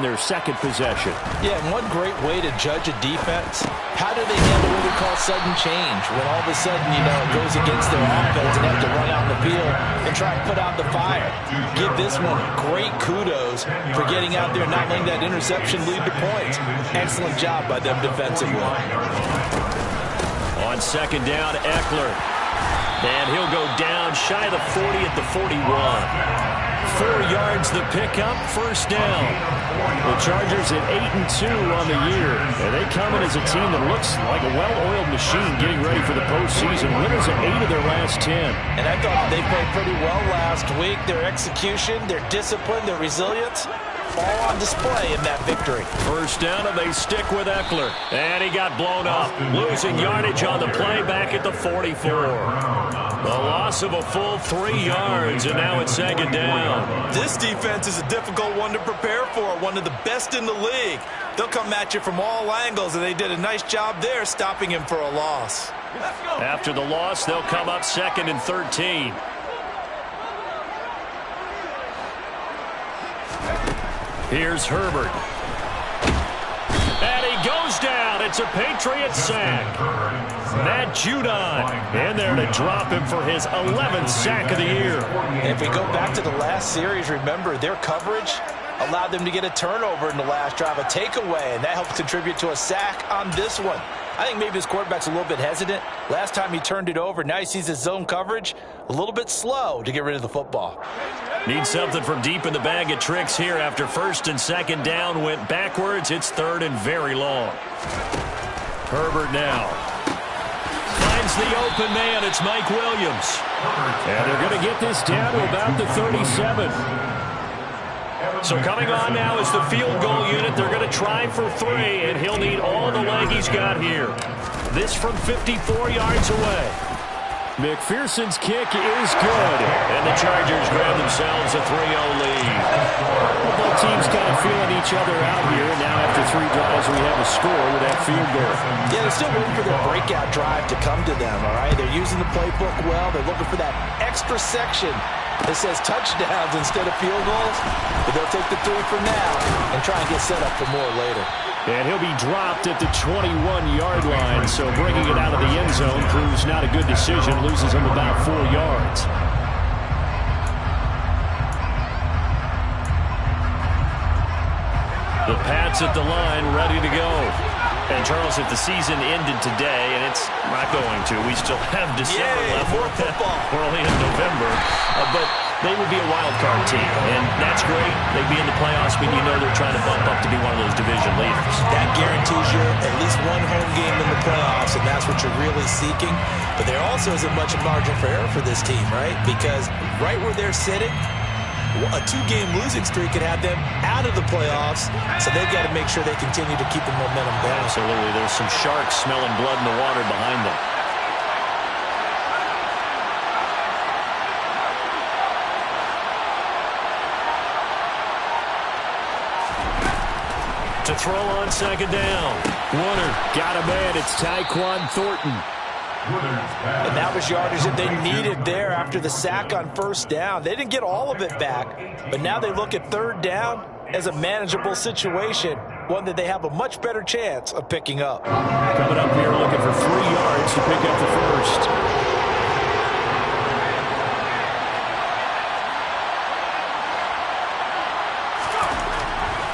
their second possession. Yeah, and one great way to judge a defense, how do they handle what we call sudden change? When all of a sudden, you know, it goes against their offense and they have to run out in the field and try and put out the fire. Give this one great kudos for getting out there and not letting that interception lead to points. Excellent job by them defensively. On second down, Eckler. And he'll go down shy of the 40 at the 41. 4 yards the pickup, first down. The Chargers at 8-2 on the year. And they come in as a team that looks like a well-oiled machine getting ready for the postseason. Winners at 8 of their last 10. And I thought they played pretty well last week. Their execution, their discipline, their resilience, all on display in that victory. First down, and they stick with Eckler. And he got blown up. Losing yardage on the play back at the 44. The loss of a full 3 yards, and now it's second down. This defense is a difficult one to prepare for, one of the best in the league. They'll come at you from all angles, and they did a nice job there stopping him for a loss. After the loss, they'll come up 2nd and 13. Here's Herbert. And he goes down. It's a Patriot sack. Matt Judon in there to drop him for his 11th sack of the year. And if we go back to the last series, remember, their coverage allowed them to get a turnover in the last drive, a takeaway, and that helped contribute to a sack on this one. I think maybe his quarterback's a little bit hesitant. Last time he turned it over, now he sees his zone coverage a little bit slow to get rid of the football. Need something from deep in the bag of tricks here after first and second down went backwards. It's third and very long. Herbert now finds the open man. It's Mike Williams. And they're going to get this down to about the 37. So coming on now is the field goal unit. They're going to try for 3, and he'll need all the leg he's got here. This from 54 yards away. McPherson's kick is good, and the Chargers grab themselves a 3-0 lead. Both teams kind of feeling each other out here. Now after 3 drives, we have a score with that field goal. Yeah, they're still waiting for their breakout drive to come to them, all right? They're using the playbook well. They're looking for that extra section that says touchdowns instead of field goals. But they'll take the 3 for now and try and get set up for more later. And he'll be dropped at the 21-yard line, so bringing it out of the end zone proves not a good decision. Loses him about 4 yards. The Pats at the line, ready to go. And, Charles, if the season ended today, and it's not going to, we still have December left. More football. We're only in November. But they would be a wild card team, and that's great. They'd be in the playoffs, but you know they're trying to bump up to be one of those division leaders. That guarantees you at least one home game in the playoffs, and that's what you're really seeking. But there also isn't much margin for error for this team, right? Because right where they're sitting, a 2-game losing streak could have them out of the playoffs, so they've got to make sure they continue to keep the momentum down. Absolutely. There's some sharks smelling blood in the water behind them. To throw on second down. Warner got a man. It's Tyquan Thornton. And that was yardage that they needed there after the sack on first down. They didn't get all of it back, but now they look at third down as a manageable situation, one that they have a much better chance of picking up. Coming up here looking for 3 yards to pick up the first.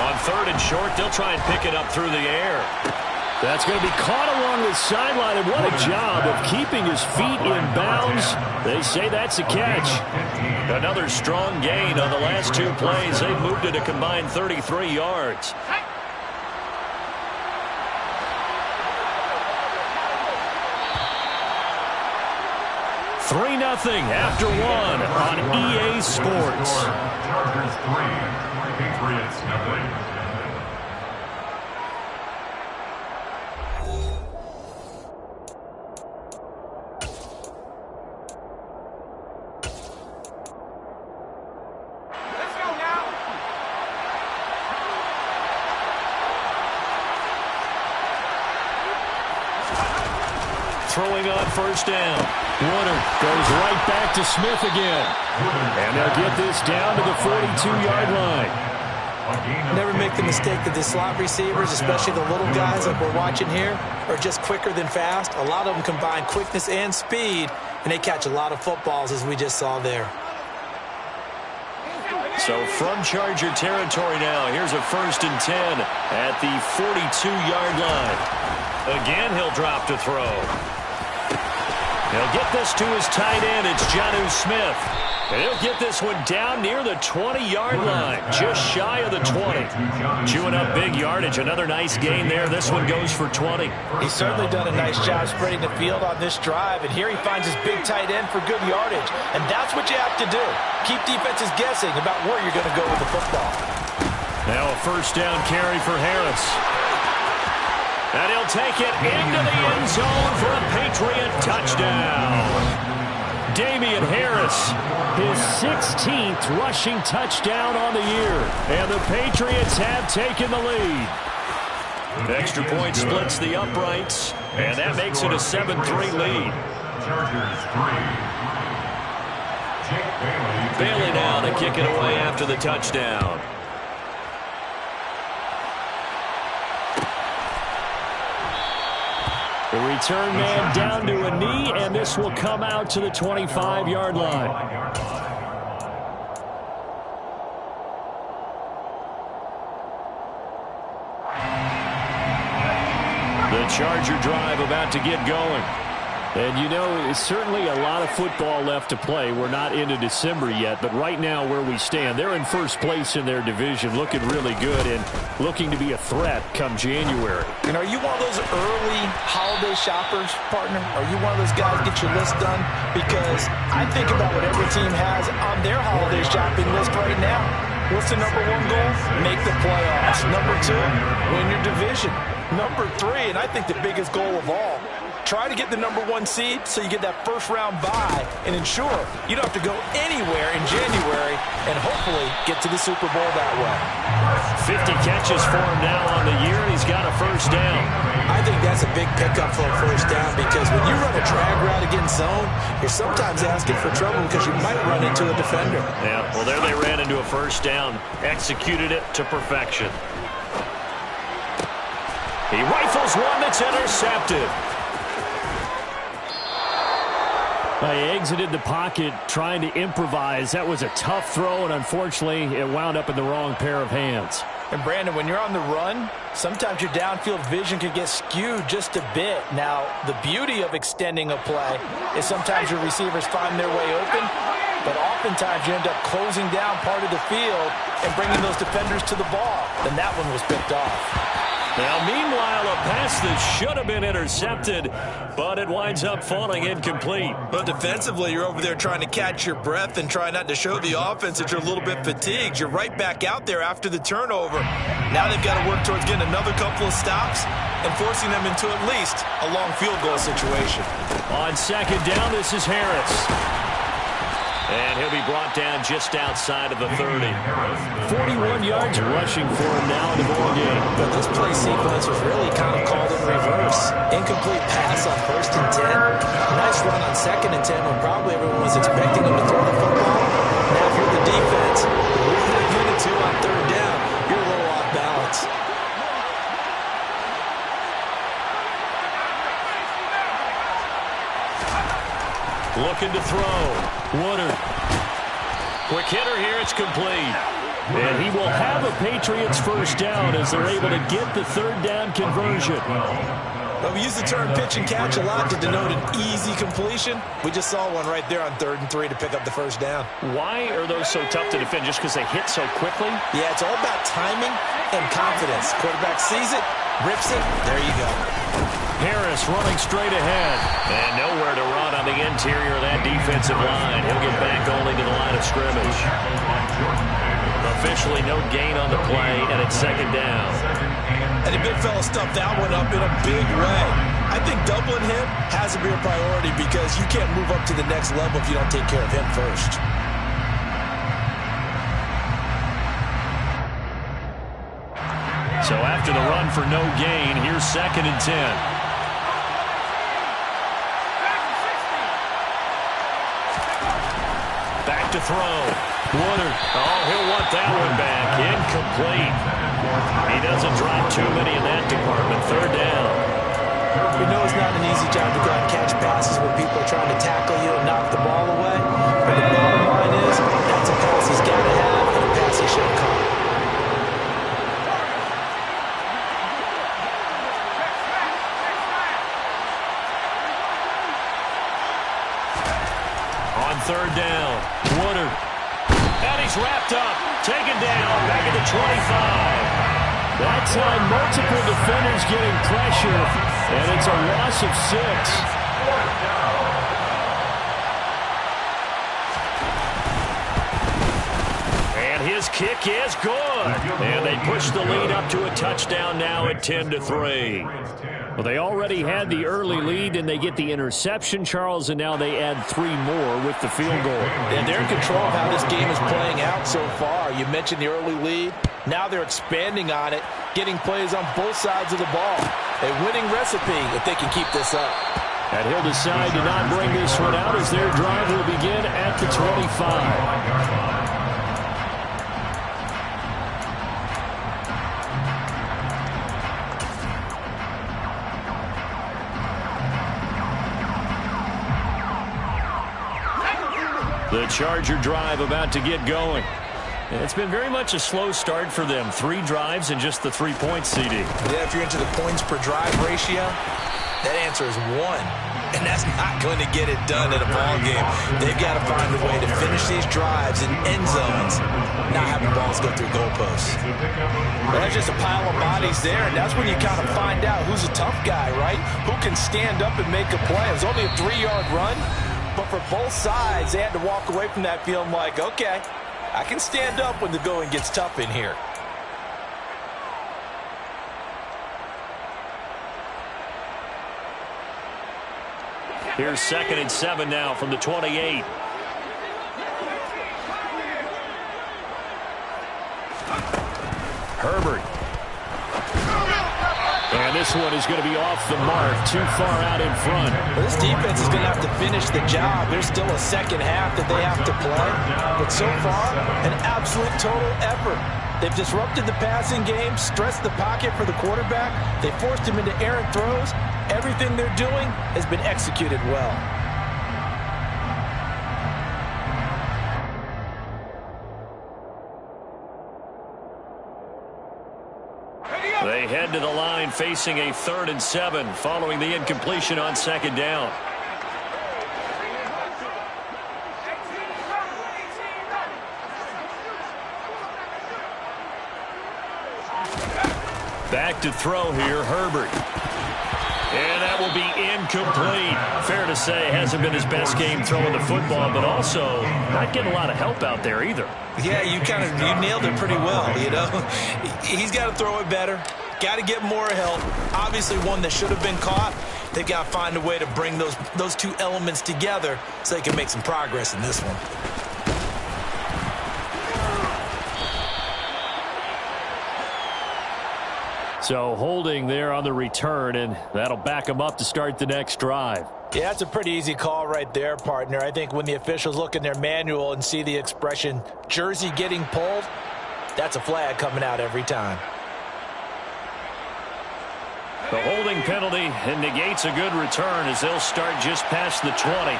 On third and short, they'll try and pick it up through the air. That's going to be caught along the sideline, and what a job of keeping his feet in bounds. They say that's a catch. Another strong gain on the last 2 plays. They've moved it a combined 33 yards. $3-0 after 1 on EA Sports. Chargers 3, Patriots 0. Throwing on first down. Warner goes right back to Smith again. And they'll get this down to the 42-yard line. Never make the mistake that the slot receivers, especially the little guys like we're watching here, are just quicker than fast. A lot of them combine quickness and speed, and they catch a lot of footballs, as we just saw there. So from Charger territory now, here's a 1st and 10 at the 42-yard line. Again, he'll drop to throw. He'll get this to his tight end. It's Jonnu Smith. And he'll get this one down near the 20-yard line, just shy of the 20. Chewing up big yardage. Another nice gain there. This one goes for 20. He's certainly done a nice job spreading the field on this drive, and here he finds his big tight end for good yardage. And that's what you have to do. Keep defenses guessing about where you're going to go with the football. Now a 1st down carry for Harris. And he'll take it into the end zone for a Patriot touchdown. Damian Harris, his 16th rushing touchdown on the year. And the Patriots have taken the lead. Extra point splits the uprights, and that makes it a 7-3 lead. Bailey now to kick it away after the touchdown. The return man down to a knee, and this will come out to the 25-yard line. The Charger drive about to get going. And, you know, it's certainly a lot of football left to play. We're not into December yet, but right now where we stand, they're in 1st place in their division, looking really good and looking to be a threat come January. And are you one of those early holiday shoppers, partner? Are you one of those guys get your list done? Because I think about what every team has on their holiday shopping list right now. What's the #1 goal? Make the playoffs. #2, win your division. #3, and I think the biggest goal of all, try to get the #1 seed so you get that 1st-round bye and ensure you don't have to go anywhere in January and hopefully get to the Super Bowl that way. 50 catches for him now on the year, and he's got a 1st down. I think that's a big pickup for a 1st down because when you run a drag route against zone, you're sometimes asking for trouble because you might run into a defender. Yeah, well, there they ran into a 1st down, executed it to perfection. He rifles one that's intercepted. They exited the pocket trying to improvise. That was a tough throw, and unfortunately, it wound up in the wrong pair of hands. And, Brandon, when you're on the run, sometimes your downfield vision can get skewed just a bit. Now, the beauty of extending a play is sometimes your receivers find their way open, but oftentimes you end up closing down part of the field and bringing those defenders to the ball. And that one was picked off. Now, meanwhile, a pass that should have been intercepted, but it winds up falling incomplete. But defensively, you're over there trying to catch your breath and try not to show the offense that you're a little bit fatigued. You're right back out there after the turnover. Now they've got to work towards getting another couple of stops and forcing them into at least a long field goal situation. On 2nd down, this is Harris. And he'll be brought down just outside of the 30. 41 yards rushing for him now in the ball game. But this play sequence was really kind of called in reverse. Incomplete pass on 1st and 10. Nice run on 2nd and 10 when probably everyone was expecting him to throw the football. Now if you're the defense, with that minute 2 on 3rd down, you're a little off balance. Looking to throw. Woodard. Quick hitter here. It's complete. And he will have a Patriots 1st down as they're able to get the 3rd down conversion. Well, we use the term pitch and catch a lot to denote an easy completion. We just saw one right there on 3rd and 3 to pick up the 1st down. Why are those so tough to defend? Just because they hit so quickly? Yeah, it's all about timing and confidence. Quarterback sees it, rips it, there you go. Harris running straight ahead. And nowhere to run on the interior of that defensive line. He'll get back only to the line of scrimmage. Officially no gain on the play, and it's 2nd down. And the big fella stuffed that one up in a big way. I think doubling him has to be a priority because you can't move up to the next level if you don't take care of him first. So after the run for no gain, here's 2nd and 10. Back to throw. Woodard. Oh, he'll want that one back. Incomplete. He doesn't drop too many in that department. Third down. We know it's not an easy job to go out and catch passes when people are trying to tackle you and knock the ball away. But the bottom line is, that's a pass he's got to have and a pass he should have caught. On third down, Woodard. And he's wrapped up. Taken down. Back at the 25. That time, multiple defenders getting pressure, and it's a loss of 6. And his kick is good. And they push the lead up to a touchdown now at 10-3. Well, they already had the early lead, and they get the interception, Charles, and now they add 3 more with the field goal. And they're in control of how this game is playing out so far. You mentioned the early lead. Now they're expanding on it, getting plays on both sides of the ball. A winning recipe if they can keep this up. And he'll decide to not bring this one out as their drive will begin at the 25. The Charger drive about to get going. It's been very much a slow start for them. 3 drives and just the 3 points, CD. Yeah, if you're into the points per drive ratio, that answer is 1. And that's not going to get it done in a ball game. They've got to find a way to finish these drives in end zones, not having balls go through goalposts. Well, there's just a pile of bodies there, and that's when you kind of find out who's a tough guy, right? Who can stand up and make a play. It was only a 3-yard run. But for both sides, they had to walk away from that feeling like, okay, I can stand up when the going gets tough in here. Here's 2nd and 7 now from the 28. Herbert. And this one is going to be off the mark, too far out in front. Well, this defense is going to have to finish the job. There's still a second half that they have to play. But so far, an absolute total effort. They've disrupted the passing game, stressed the pocket for the quarterback. They forced him into errant throws. Everything they're doing has been executed well. They head to the line facing a 3rd and 7 following the incompletion on 2nd down. Back to throw here, Herbert. And that will be incomplete. Fair to say, hasn't been his best game throwing the football, but also not getting a lot of help out there either. Yeah, you nailed it pretty well, you know. He's got to throw it better. Got to get more help. Obviously one that should have been caught. They've got to find a way to bring those 2 elements together so they can make some progress in this one. So holding there on the return, and that'll back them up to start the next drive. Yeah, that's a pretty easy call right there, partner. I think when the officials look in their manual and see the expression, jersey getting pulled, that's a flag coming out every time. The holding penalty negates a good return as they'll start just past the 20.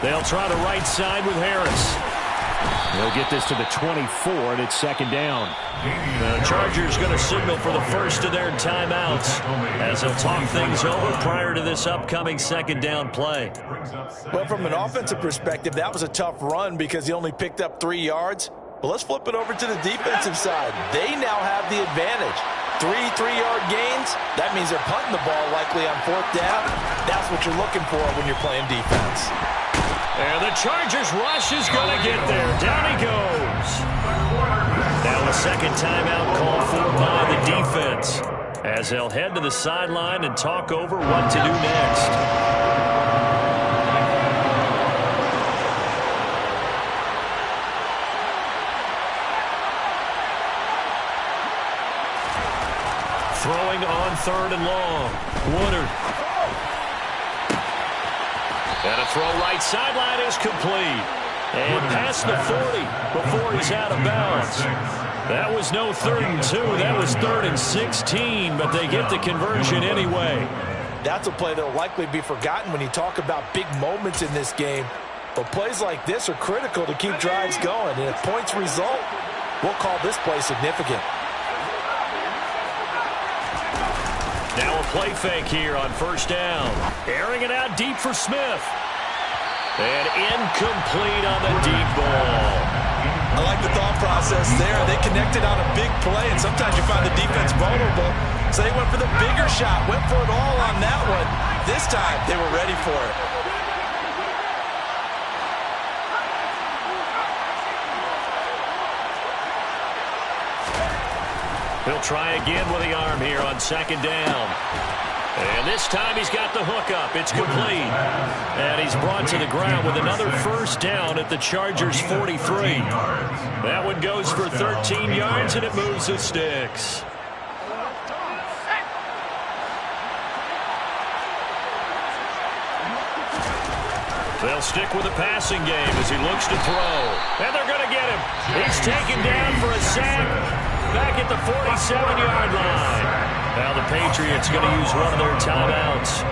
They'll try the right side with Harris. They'll get this to the 24, and it's 2nd down. The Chargers going to signal for the first of their timeouts as they'll talk things over prior to this upcoming 2nd down play. Well, from an offensive perspective, that was a tough run because he only picked up 3 yards. But let's flip it over to the defensive side. They now have the advantage. 3 3-yard gains, that means they're punting the ball likely on 4th down. That's what you're looking for when you're playing defense. And the Chargers rush is going to get there. Down he goes. Now a second timeout called for by the defense as they'll head to the sideline and talk over what to do next. Throwing on 3rd and long. Woodard. And a throw right sideline is complete. And past the 40 before he's out of bounds. That was no 3rd and 2. That was 3rd and 16, but they get the conversion anyway. That's a play that will likely be forgotten when you talk about big moments in this game. But plays like this are critical to keep drives going. And if points result, we'll call this play significant. Now a play fake here on 1st down. Airing it out deep for Smith. And incomplete on the deep ball. I like the thought process there. They connected on a big play, and sometimes you find the defense vulnerable. So they went for the bigger shot, went for it all on that one. This time, they were ready for it. He'll try again with the arm here on 2nd down. And this time he's got the hook up. It's complete. And he's brought to the ground with another 1st down at the Chargers' 43. That one goes for 13 yards, and it moves the sticks. They'll stick with the passing game as he looks to throw. And they're going to get him. He's taken down for a sack back at the 47-yard line. Now the Patriots going to use one of their timeouts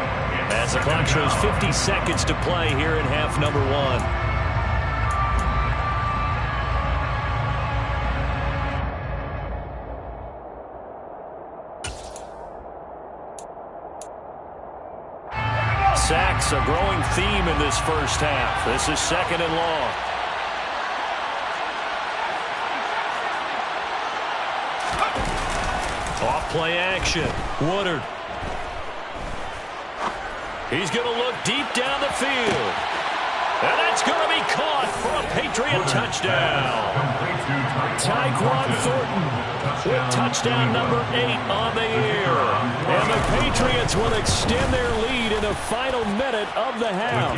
as the clock shows 50 seconds to play here in half number 1. Sacks a growing theme in this 1st half. This is 2nd and long. Off play action. Woodard. He's going to look deep down the field. And that's going to be caught for a Patriot touchdown. Tyquan Thornton with touchdown number 8 on the year. And the Patriots will extend their lead in the final minute of the half.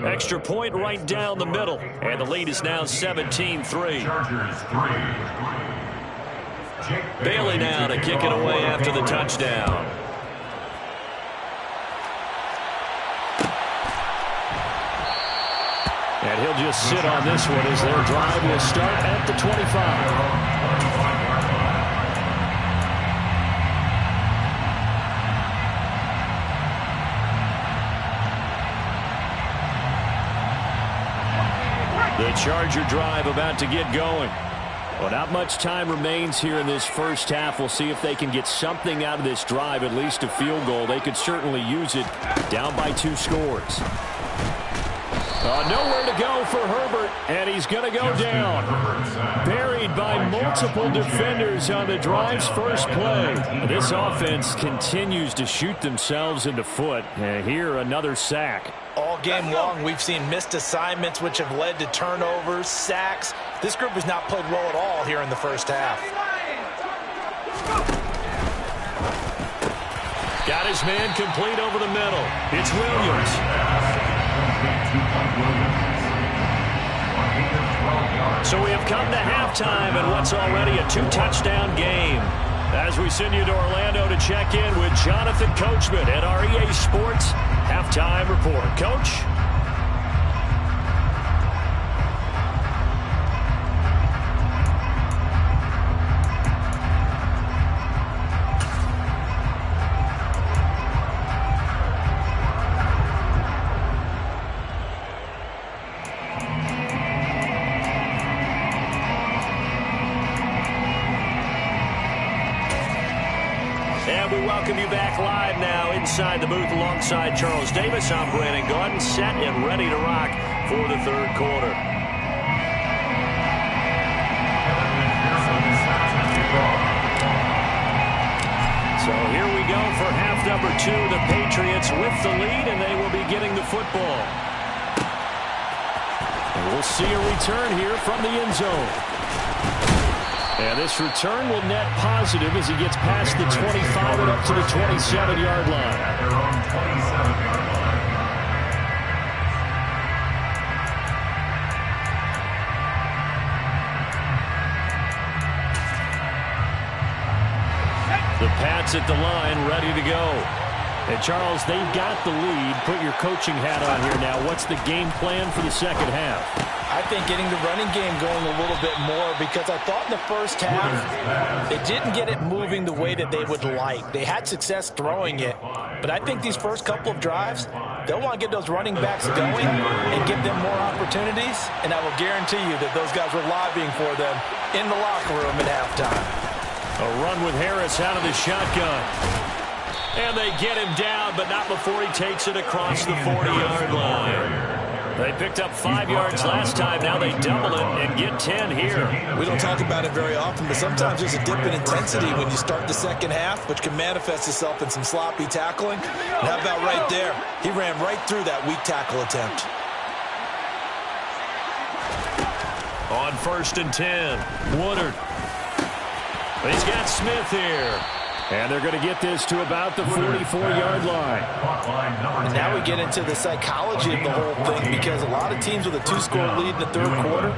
Extra point right down the middle. And the lead is now 17-3. Bailey now to kick it away after the touchdown. And he'll just sit on this one as their drive will start at the 25. The Charger drive about to get going. Well, not much time remains here in this 1st half. We'll see if they can get something out of this drive, at least a field goal. They could certainly use it down by 2 scores. Nowhere to go for Herbert, and he's going to go down. Buried by multiple defenders on the drive's first play. This offense continues to shoot themselves in the foot. And here, another sack. All game long, we've seen missed assignments, which have led to turnovers, sacks. This group has not played well at all here in the 1st half. Got his man complete over the middle. It's Williams. So we have come to halftime in what's already a 2-touchdown game. As we send you to Orlando to check in with Jonathan Coachman at our EA Sports Halftime Report. Coach? We welcome you back live now inside the booth alongside Charles Davis. I'm Brandon Gaudin, set and ready to rock for the 3rd quarter. So here we go for half number 2. The Patriots with the lead, and they will be getting the football. And we'll see a return here from the end zone. And this return will net positive as he gets past the 25 and up to the 27-yard line. The Pats at the line, ready to go. And, Charles, they've got the lead. Put your coaching hat on here now. What's the game plan for the second half? I think getting the running game going a little bit more, because I thought in the first half they didn't get it moving the way that they would like. They had success throwing it, but I think these first couple of drives, they'll want to get those running backs going and give them more opportunities, and I will guarantee you that those guys were lobbying for them in the locker room at halftime. A run with Harris out of the shotgun. And they get him down, but not before he takes it across the 40-yard line. They picked up 5 yards last time. Now they double it and get 10 here. We don't talk about it very often, but sometimes there's a dip in intensity when you start the second half, which can manifest itself in some sloppy tackling. And how about right there? He ran right through that weak tackle attempt. On 1st and 10, Woodard. He's got Smith here. And they're going to get this to about the 44-yard line. And now we get into the psychology of the whole thing, because a lot of teams with a 2-score lead in the third quarter,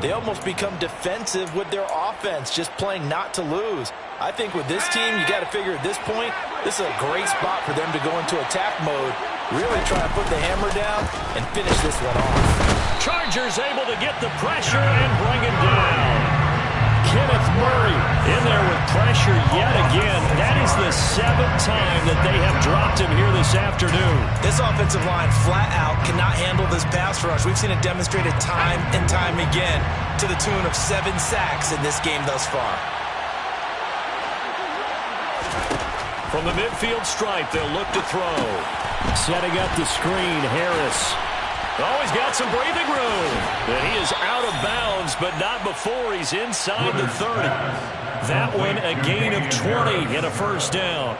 they almost become defensive with their offense, just playing not to lose. I think with this team, you got to figure at this point, this is a great spot for them to go into attack mode, really try to put the hammer down and finish this one off. Chargers able to get the pressure and bring him down. Kenneth Murray in there with pressure yet again. That is the 7th time that they have dropped him here this afternoon. This offensive line flat out cannot handle this pass rush. We've seen it demonstrated time and time again, to the tune of 7 sacks in this game thus far. From the midfield stripe, they'll look to throw. Setting up the screen, Harris. Oh, he's got some breathing room. And he is out of bounds, but not before he's inside the 30. That one, a gain of 20 and a first down.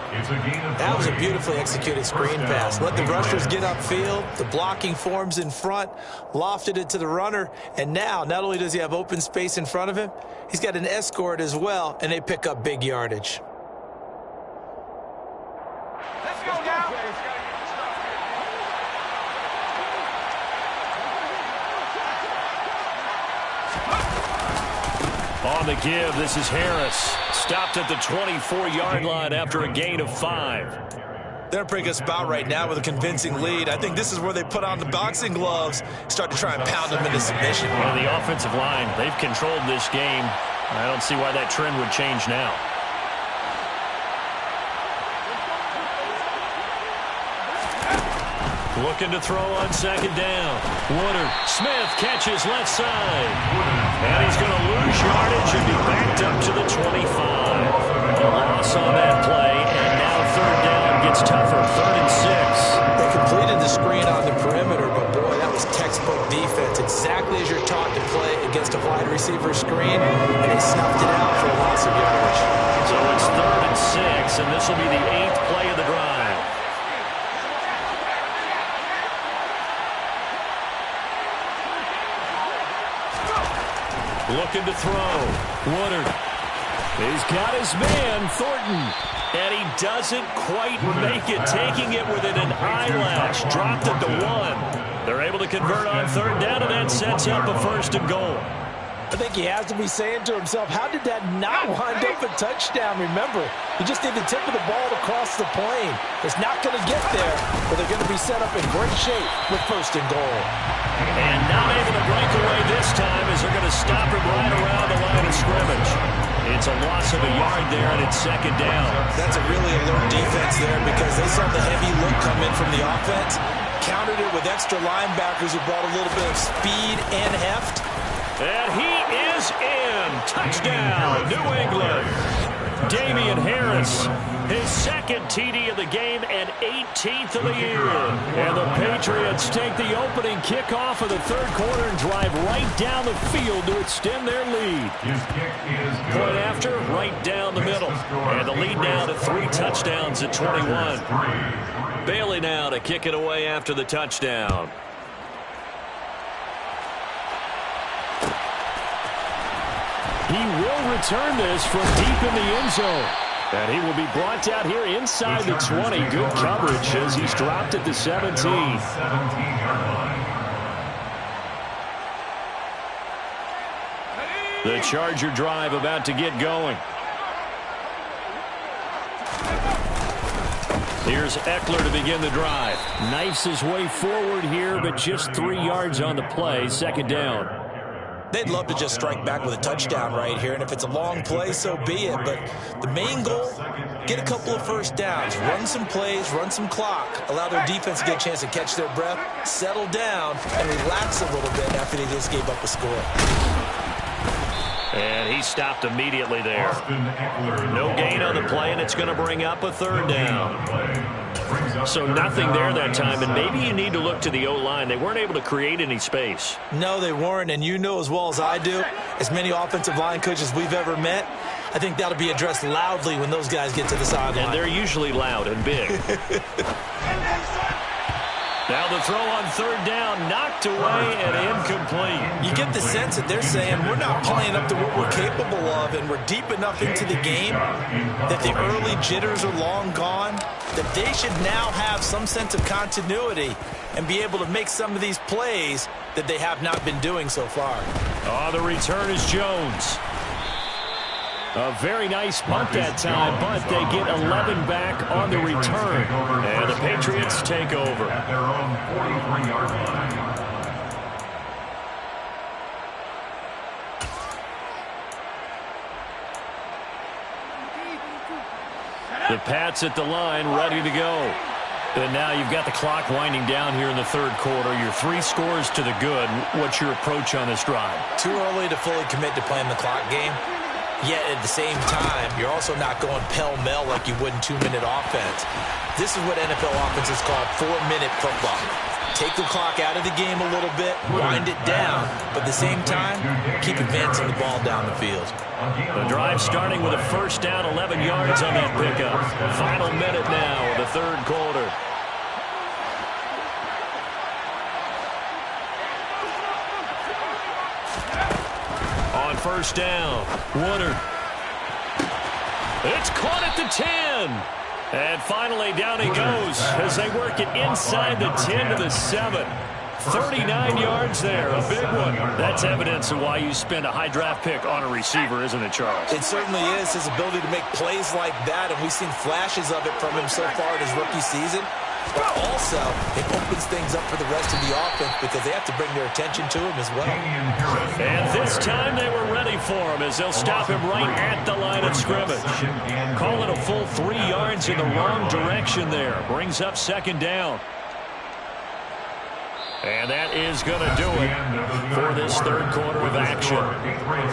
That was a beautifully executed screen pass. Let the rushers get upfield. The blocking forms in front, lofted it to the runner, and now not only does he have open space in front of him, he's got an escort as well, and they pick up big yardage. Let's go now. On the give, this is Harris. Stopped at the 24-yard line after a gain of 5. They're in a pretty good spot right now with a convincing lead. I think this is where they put on the boxing gloves, start to try and pound them into submission. Well, the offensive line, they've controlled this game. I don't see why that trend would change now. Looking to throw on 2nd down. Woodard. Smith catches left side. And he's going to lose yardage and be backed up to the 25. A loss on that play, and now 3rd down gets tougher. 3rd and 6. They completed the screen on the perimeter, but boy, that was textbook defense. Exactly as you're taught to play against a wide receiver screen, and they snuffed it out for a loss of yardage. So it's 3rd and 6, and this will be the 8th play of the drive. Looking to throw. Woodard. He's got his man, Thornton. And he doesn't quite make it, taking it within an eyelash. Dropped it to 1. They're able to convert on 3rd down, and that sets up a 1st and goal. I think he has to be saying to himself, how did that not wind up a touchdown? Remember, you just need the tip of the ball to cross the plane. It's not going to get there, but they're going to be set up in great shape with 1st and goal. And not able to break away this time as they're going to stop him right around the line of scrimmage. It's a loss of a yard there, and it's 2nd down. That's a really alert defense there, because they saw the heavy look come in from the offense, countered it with extra linebackers who brought a little bit of speed and heft. And he is in. Touchdown, New England. Damian Harris, his 2nd TD of the game and 18th of the year. And the Patriots take the opening kickoff of the 3rd quarter and drive right down the field to extend their lead. Point after, right down the middle. And the lead now to 3 touchdowns at 21. Bailey now to kick it away after the touchdown. He will return this from deep in the end zone. And he will be brought down here inside the 20. Good coverage as he's dropped at the 17. The Charger drive about to get going. Here's Eckler to begin the drive. Knifes his way forward here, but just 3 yards on the play. Second down. They'd love to just strike back with a touchdown right here, and if it's a long play, so be it. But the main goal, get a couple of first downs, run some plays, run some clock, allow their defense to get a chance to catch their breath, settle down, and relax a little bit after they just gave up a score. And he stopped immediately there. No gain on the play, and it's going to bring up a third down. So nothing there that time, and maybe you need to look to the O-line. They weren't able to create any space. No, they weren't, and you know as well as I do, as many offensive line coaches we've ever met, I think that'll be addressed loudly when those guys get to the sideline. And they're usually loud and big. Now the throw on third down, knocked away and incomplete. You get the sense that they're saying we're not playing up to what we're capable of, and we're deep enough into the game that the early jitters are long gone, that they should now have some sense of continuity and be able to make some of these plays that they have not been doing so far. Oh, the return is Jones. A very nice punt that time, but they get 11 back on the return. And the Patriots take over. At their own 43-yard line. The Pats at the line, ready to go. And now you've got the clock winding down here in the third quarter. Your 3 scores to the good. What's your approach on this drive? Too early to fully commit to playing the clock game. Yet at the same time, you're also not going pell-mell like you would in 2-minute offense. This is what NFL offenses call 4-minute football. Take the clock out of the game a little bit, wind it down, but at the same time, keep advancing the ball down the field. The drive starting with a first down, 11 yards on that pickup. Final minute now of the third quarter. On first down, Woodard. It's caught at the 10. And finally down he goes as they work it inside the 10 to the 7. 39 yards there, a big one. That's evidence of why you spend a high draft pick on a receiver, isn't it, Charles? It certainly is, his ability to make plays like that, and we've seen flashes of it from him so far in his rookie season. But also, it opens things up for the rest of the offense because they have to bring their attention to him as well. And this time they were ready for him as they'll stop him right at the line of scrimmage. Call it a full 3 yards in the wrong direction there. Brings up second down. And that is going to do it for this third quarter of action.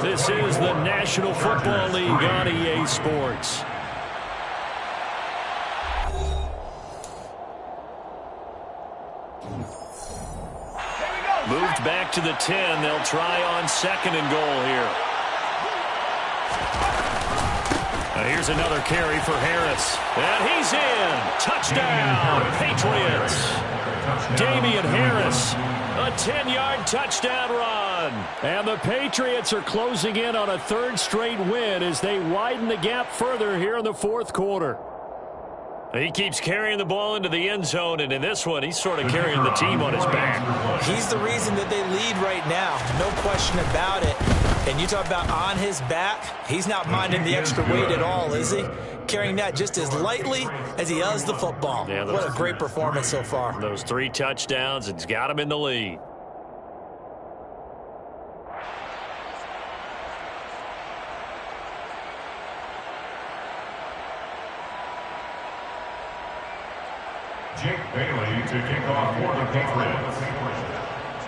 This is the National Football League on EA Sports. Moved back to the 10. They'll try on second and goal here. Here's another carry for Harris. And he's in. Touchdown, Patriots. Damian Harris, a 10-yard touchdown run. And the Patriots are closing in on a third straight win as they widen the gap further here in the fourth quarter. He keeps carrying the ball into the end zone, and in this one, he's sort of carrying the team on his back. He's the reason that they lead right now, no question about it. And you talk about on his back, he's not minding the extra weight at all, is he? Carrying that just as lightly as he does the football. Yeah, what a great performance so far. Those 3 touchdowns, it's got him in the lead. Jake Bailey to kick off for the Patriots.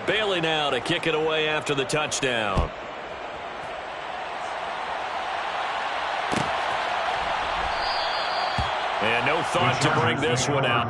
Bailey now to kick it away after the touchdown. And no thought to bring this one out.